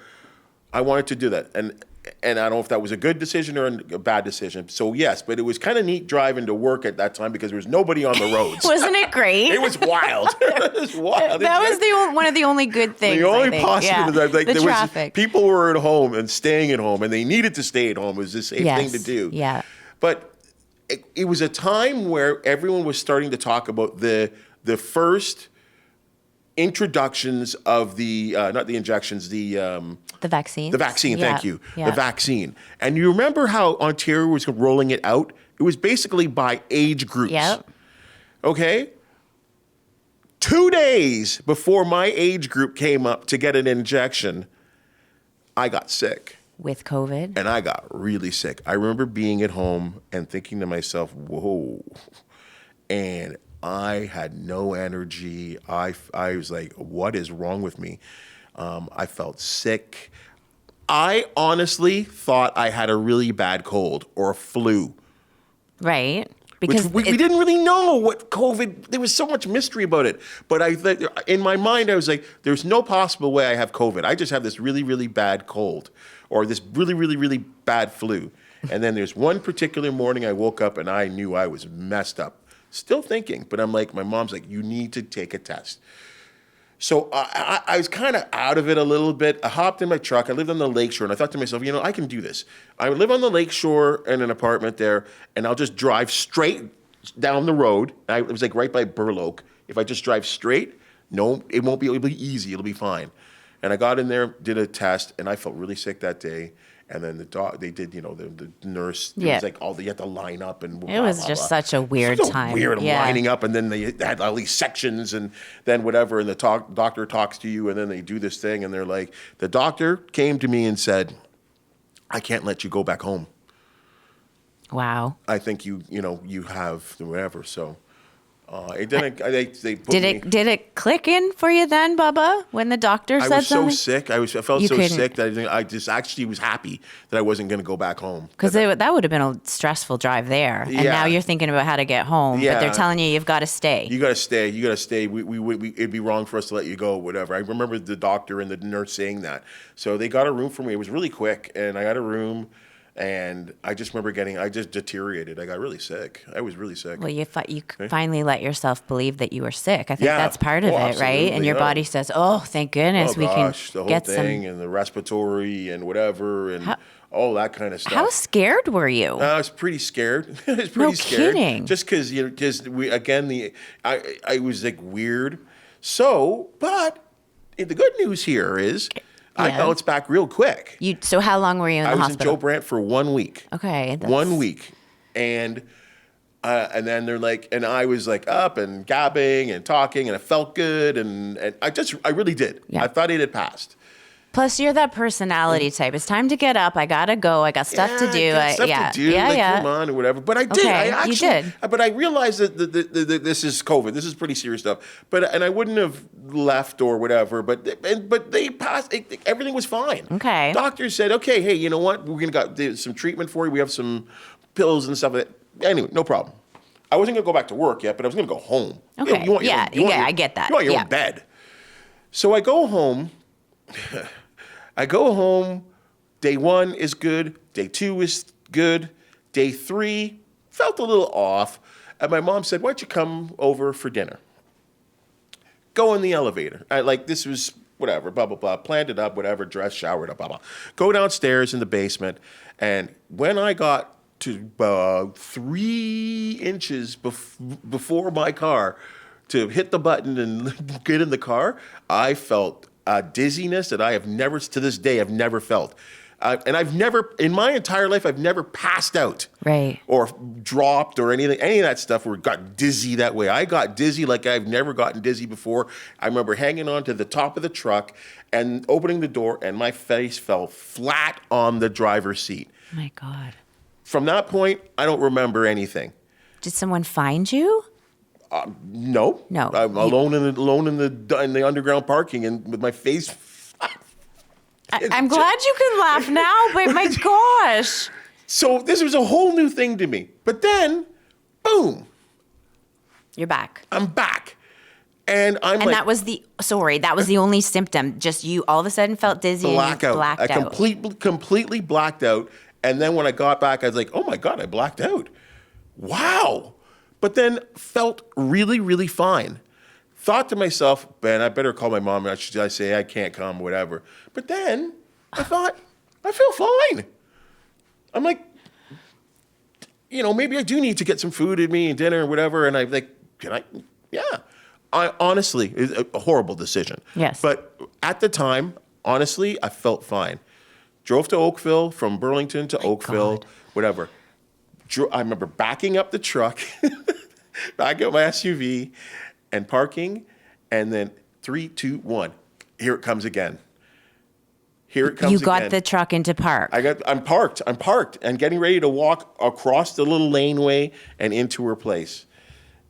I wanted to do that. And I don't know if that was a good decision or a bad decision. So yes, but it was kind of neat driving to work at that time because there was nobody on the roads. Wasn't it great? It was wild. It was wild. That was one of the only good things. The only positive is that the traffic. People were at home and staying at home, and they needed to stay at home. It was the safe thing to do. Yeah. But it was a time where everyone was starting to talk about the first introductions of the not the injections, the vaccine. The vaccine, thank you. Yeah. The vaccine. And you remember how Ontario was rolling it out? It was basically by age groups. Yep. Okay? 2 days before my age group came up to get an injection, I got sick. With COVID? And I got really sick. I remember being at home and thinking to myself, whoa. And I had no energy. I was like, what is wrong with me? I felt sick. I honestly thought I had a really bad cold or a flu. Right. Because we didn't really know what COVID, there was so much mystery about it. But in my mind, I was like, there's no possible way I have COVID. I just have this really, really bad cold or this really, really, really bad flu. And then there's one particular morning I woke up and I knew I was messed up. Still thinking, but I'm like, my mom's like, you need to take a test. So I was kind of out of it a little bit. I hopped in my truck. I lived on the lakeshore, and I thought to myself, I can do this. I live on the lakeshore in an apartment there, and I'll just drive straight down the road. It was like right by Burloak. If I just drive straight, no, it won't be. It'll be easy. It'll be fine. And I got in there, did a test, and I felt really sick that day. And then they did, the nurse, it was like you had to line up and blah, it was blah, just blah. such a weird time. Weird lining up, and then they had all these sections, and then whatever, and the doctor talks to you, and then they do this thing, and they're like, the doctor came to me and said, I can't let you go back home. Wow. I think you have whatever, so. It didn't. They put Did it click in for you then, Bubba, when the doctor said something? I was so sick. I felt so sick that I just actually was happy that I wasn't going to go back home. Because that would have been a stressful drive there, and now you're thinking about how to get home. Yeah. But they're telling you you've got to stay. You got to stay. You got to stay. We it'd be wrong for us to let you go. Whatever. I remember the doctor and the nurse saying that. So they got a room for me. It was really quick, and I got a room. And I just remember I just deteriorated. I got really sick. I was really sick. Well, you finally let yourself believe that you were sick. I think that's part of it, right? And your body says, "Oh, thank goodness we can the whole get thing and the respiratory and whatever and all that kind of stuff." How scared were you? I was pretty scared. I was pretty No scared. kidding. Just because I was like weird. So, but the good news here is. I bounced back real quick. So how long were you in the hospital? I was in Joe Brant for 1 week. Okay. 1 week. And then they're like, and I was like up and gabbing and talking, and it felt good. And I really did. Yeah. I thought it had passed. Plus, you're that personality type. It's time to get up. I gotta go. I got stuff to do. Yeah. Come on, or whatever. But I did. Okay, you did. But I realized that this is COVID. This is pretty serious stuff. And I wouldn't have left or whatever. But they passed. Everything was fine. Okay. Doctors said, okay, hey, you know what? We're gonna got some treatment for you. We have some pills and stuff. Anyway, no problem. I wasn't gonna go back to work yet, but I was gonna go home. Okay. I get that. You want your own bed. So I go home. Day 1 is good. Day 2 is good. Day 3 felt a little off. And my mom said, why don't you come over for dinner? Go in the elevator. This was whatever, blah, blah, blah. Planned it up, whatever, dressed, showered up, blah, blah. Go downstairs in the basement. And when I got to 3 inches before my car to hit the button and get in the car, I felt dizziness that I have never, to this day, I've never felt. And I've never, in my entire life, I've never passed out. Right. Or dropped or any of that stuff or got dizzy that way. I got dizzy like I've never gotten dizzy before. I remember hanging on to the top of the truck and opening the door, and my face fell flat on the driver's seat. Oh my God. From that point, I don't remember anything. Did someone find you? No. I'm alone in the underground parking and with my face. I'm glad you can laugh now, but my gosh. So this was a whole new thing to me. But then, boom. You're back. I'm back. And that was the only symptom. Just you all of a sudden felt dizzy and you blacked out. I completely blacked out. And then when I got back, I was like, oh my God, I blacked out. Wow. But then felt really, really fine. Thought to myself, Ben, I better call my mom. I say I can't come, whatever. But then I thought, I feel fine. I'm like, maybe I do need to get some food in me and dinner or whatever. And I'm like, can I? Yeah. I honestly, it's a horrible decision. Yes. But at the time, honestly, I felt fine. Drove to Oakville, from Burlington to Oakville, whatever. I remember backing up the truck, backing up my SUV, and parking, and then 3, 2, 1. Here it comes again. Here it comes again. You got the truck into park. I'm parked, and getting ready to walk across the little laneway and into her place.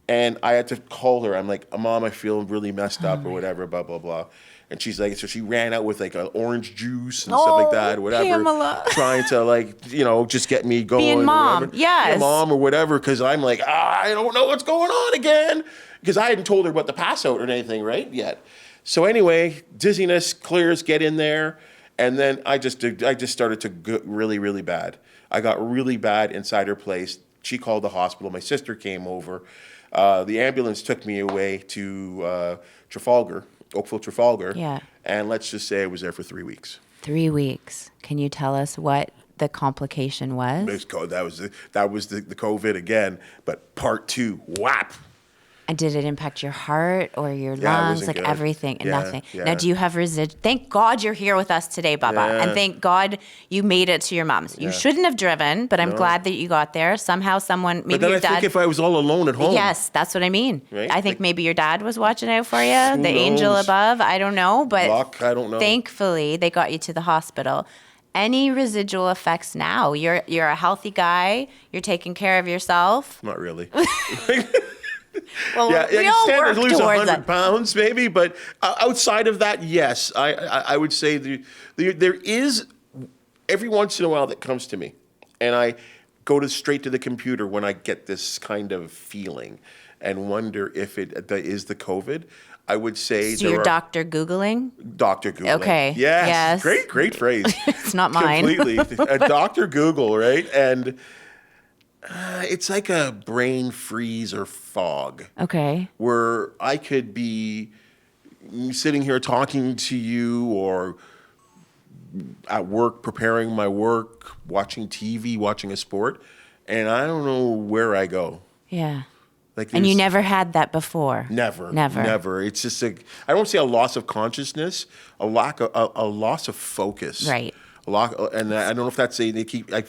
And I had to call her. I'm like, Mom, I feel really messed up or whatever, blah, blah, blah. And she's like, so she ran out with like an orange juice and stuff like that, whatever. Pamela. Trying to just get me going. Being mom, or yes. Being mom or whatever, because I'm like, I don't know what's going on again. Because I hadn't told her about the pass out or anything, right, yet. So anyway, dizziness clears, get in there. And then I just started to go really, really bad. I got really bad inside her place. She called the hospital. My sister came over. The ambulance took me away to Trafalgar Oakville, Trafalgar. Yeah. And let's just say I was there for 3 weeks. 3 weeks. Can you tell us what the complication was? That was the COVID again, but part 2, whap. And did it impact your heart or your Yeah, it lungs? wasn't Like good. everything? Yeah, Nothing. yeah. Now, do you have Thank God you're here with us today, Bubba. Yeah. And thank God you made it to your mom's. You Yeah. shouldn't have driven, but I'm glad that you got there. Somehow someone, maybe But then your I dad. think if I was all alone at home. Yes, that's what I mean. Right? I think Like- maybe your dad was watching out for you, the angel knows? above. I don't know, but Luck, I don't know. thankfully they got you to the hospital. Any residual effects now? You're a healthy guy. You're taking care of yourself. Not really. Well, Yeah, we you all stand work to lose towards 100 it. pounds maybe, but outside of that, yes. I would say there is every once in a while that comes to me, and I go straight to the computer when I get this kind of feeling and wonder if it is the COVID. I would say So you're Dr. Googling? Dr. Google. Okay. Yes. Yes. Great phrase. It's not mine. Completely. Dr. Google, right? And it's like a brain freeze or fog Okay. where I could be sitting here talking to you or at work preparing my work, watching TV, watching a sport, and I don't know where I go. Yeah. Like And you there's- never had that before? Never. It's just I don't say a loss of consciousness, a loss of focus. Right. A lot, and I don't know if that's I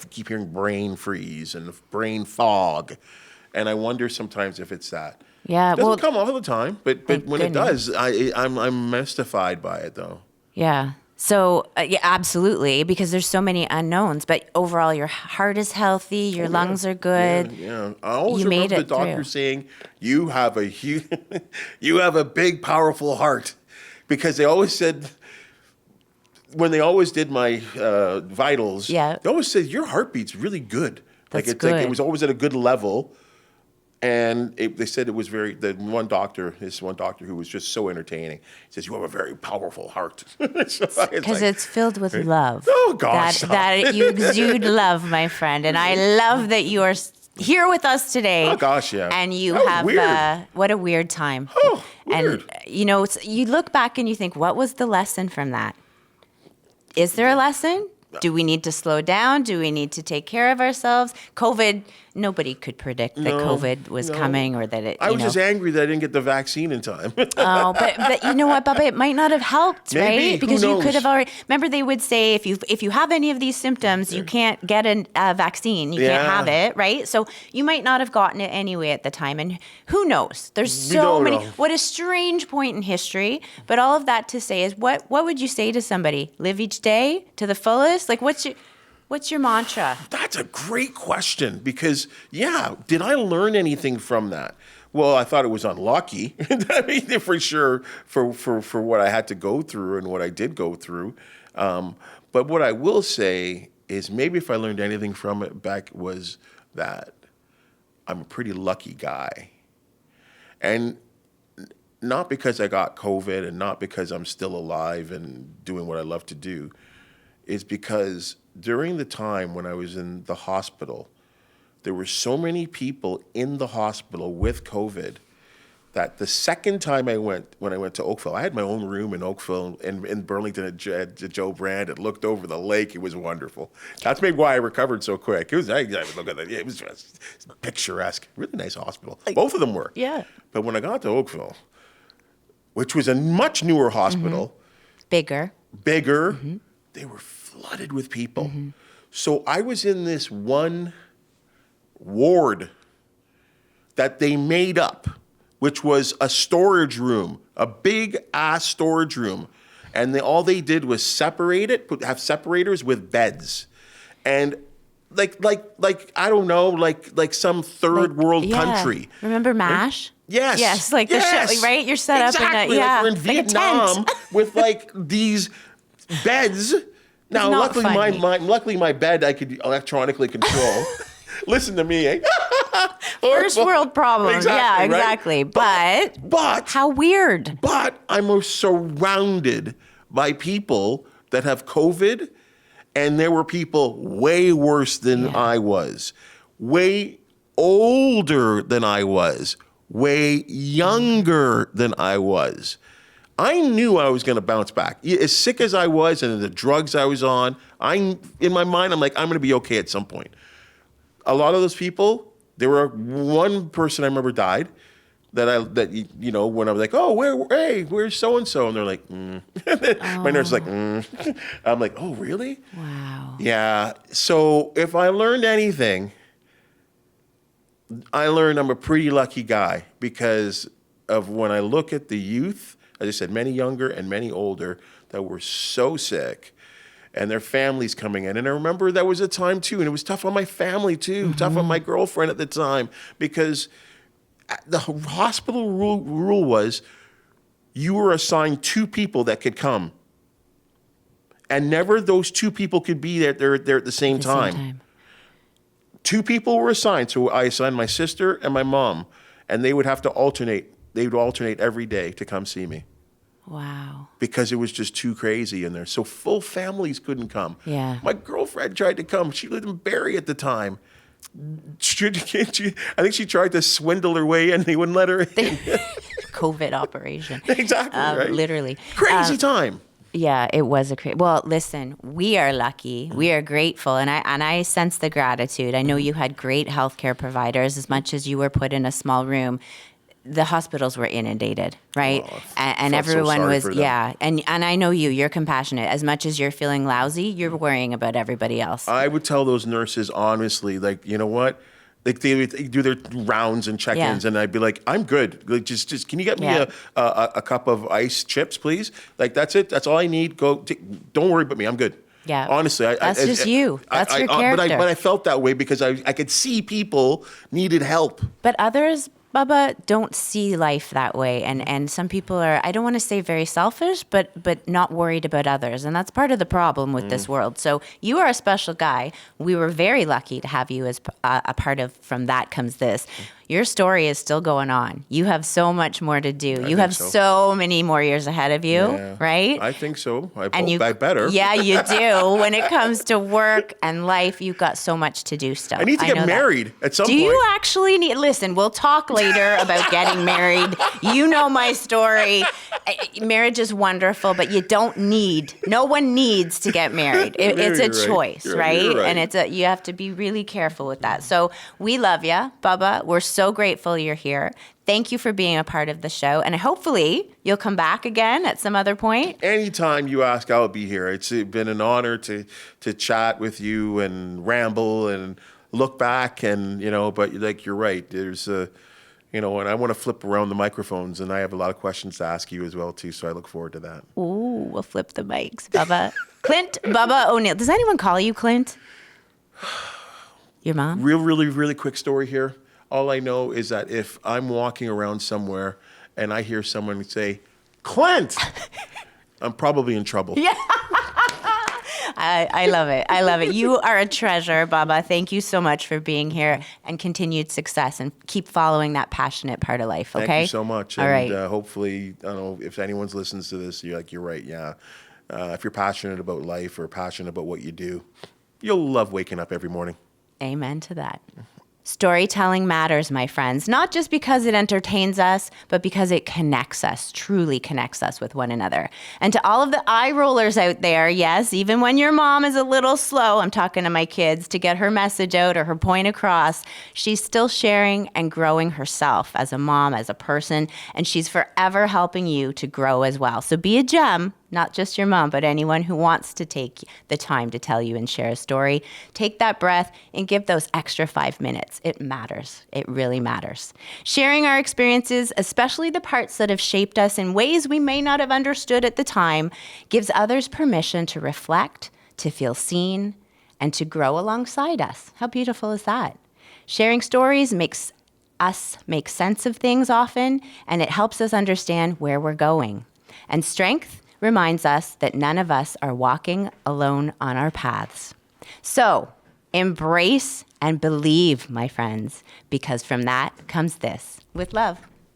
keep hearing brain freeze and brain fog, and I wonder sometimes if it's that. Yeah. It doesn't Well, come all the time, but Thank when it goodness. does, I'm mystified by it though. yeah. So, yeah, absolutely, because there's so many unknowns. But overall, your heart is healthy, your lungs are good. Yeah. I always You made remember the it doctor through. saying, "You have a you have a big, powerful heart," because they always said when they always did my vitals. Yeah. They always said your heartbeat's really good. That's like it's like it good. was always at a good level. And they said it was this one doctor who was just so entertaining. He says, "You have a very powerful heart." Because it's filled with love. Oh, gosh, stop. That you exude love, my friend. And I love that you are here with us today. Oh, gosh, yeah. And you That was have, weird. what a weird time. Oh, weird. And, you look back and you think, what was the lesson from that? Is there a lesson? Do we need to slow down? Do we need to take care of ourselves? COVID, nobody could predict that COVID was coming or that it, I was just angry that I didn't get the vaccine in time. Oh, but you know what, Bubba? It might not have helped, Maybe. right? Who Because you knows? could have already. Remember, they would say if you have any of these symptoms, you can't get a vaccine. You can't Yeah. have it, right? So you might not have gotten it anyway at the time. And who knows? There's We so don't many. know. What a strange point in history. But all of that to say is, what would you say to somebody? Live each day to the fullest. Like, what's your mantra? That's a great question because, did I learn anything from that? Well, I thought it was unlucky. I mean, for sure, for what I had to go through and what I did go through. But what I will say is maybe if I learned anything from it back was that I'm a pretty lucky guy. And not because I got COVID and not because I'm still alive and doing what I love to do, is because during the time when I was in the hospital, there were so many people in the hospital with COVID that the second time when I went to Oakville, I had my own room in Oakville in Burlington at Joe Brand. It looked over the lake. It was wonderful. That's maybe why I recovered so quick. It was it was just picturesque. Really nice hospital. Both of them were. Yeah. But when I got to Oakville, which was a much newer hospital, Bigger. bigger, they were flooded with people. So I was in this one ward that they made up, which was a storage room, a big ass storage room. And all they did was separate it, have separators with beds. And like I don't know, like some third world Yeah. country. Remember MASH? Yes. Yes, like the show, right? You're set up in a, exactly. yeah, Like we're in like a tent. Vietnam with like these beds. Now, not luckily my bed I could electronically control. Listen to me, eh? First world problems. Exactly, Yeah, right? exactly. But how weird. But I'm surrounded by people that have COVID, and there were people way worse than I was, way older than I was, way younger than I was. I knew I was going to bounce back. As sick as I was and the drugs I was on, in my mind, I'm like, I'm going to be okay at some point. A lot of those people, there were one person I remember died when I was like, oh, where's so-and-so? And they're like, My nurse is like, I'm like, oh, really? Wow. Yeah. So if I learned anything, I learned I'm a pretty lucky guy because of when I look at the youth, as I said, many younger and many older that were so sick and their families coming in. And I remember that was a time too, and it was tough on my family too, tough on my girlfriend at the time because the hospital rule was you were assigned 2 people that could come. And never those 2 people could be there at the same time. 2 people were assigned. So I assigned my sister and my mom, and they would have to alternate. They would alternate every day to come see me. Wow. Because it was just too crazy in there. So full families couldn't come. Yeah. My girlfriend tried to come. She lived in Barrie at the time. I think she tried to swindle her way in. They wouldn't let her in. COVID operation. Exactly, right? Literally. Crazy time. Yeah, it was well, listen, we are lucky. We are grateful. And I sense the gratitude. I know you had great healthcare providers. As much as you were put in a small room, the hospitals were inundated, right? Oh, and felt so everyone sorry was, for them. yeah. And I know you're compassionate. As much as you're feeling lousy, you're worrying about everybody else. I would tell those nurses honestly, like, you know what? Like they would do their rounds and check-ins, and I'd be like, "I'm good. Like, just can you get me a cup of ice chips, please? Like that's it. That's all I need. Don't worry about me. I'm good." Yeah, honestly, that's just you. That's your character. But I felt that way because I could see people needed help. But others, Bubba, don't see life that way. And some people are, I don't want to say very selfish, but not worried about others. And that's part of the problem with this world. So you are a special guy. We were very lucky to have you as a part of From That Comes This. Your story is still going on. You have so much more to do. You have so many more years ahead of you, right? I think so. I better. Yeah, you do. When it comes to work and life, you've got so much to do still. I need to get married at some point. Do you actually need, listen, we'll talk later about getting married. You know my story. Marriage is wonderful, but no one needs to get married. It's a choice, right? And you have to be really careful with that. So we love you, Bubba. We're so grateful you're here. Thank you for being a part of the show. And hopefully you'll come back again at some other point. Anytime you ask, I'll be here. It's been an honor to chat with you and ramble and look back and, but like you're right. There's and I want to flip around the microphones and I have a lot of questions to ask you as well too. So I look forward to that. Ooh, we'll flip the mics, Bubba. Clint Bubba O'Neil. Does anyone call you Clint? Your mom? Really, really quick story here. All I know is that if I'm walking around somewhere and I hear someone say, Clint, I'm probably in trouble. Yeah. I love it. I love it. You are a treasure, Bubba. Thank you so much for being here and continued success and keep following that passionate part of life, okay? Thank you so much. All right. Hopefully, I don't know, if anyone listens to this, you're right, yeah. If you're passionate about life or passionate about what you do, you'll love waking up every morning. Amen to that. Storytelling matters, my friends, not just because it entertains us, but because it connects us, truly connects us with one another. And to all of the eye rollers out there, yes, even when your mom is a little slow, I'm talking to my kids, to get her message out or her point across, she's still sharing and growing herself as a mom, as a person, and she's forever helping you to grow as well. So be a gem. Not just your mom, but anyone who wants to take the time to tell you and share a story. Take that breath and give those extra 5 minutes. It matters. It really matters. Sharing our experiences, especially the parts that have shaped us in ways we may not have understood at the time, gives others permission to reflect, to feel seen, and to grow alongside us. How beautiful is that? Sharing stories makes us make sense of things often, and it helps us understand where we're going. And strength reminds us that none of us are walking alone on our paths. So embrace and believe, my friends, because from that comes this. With love.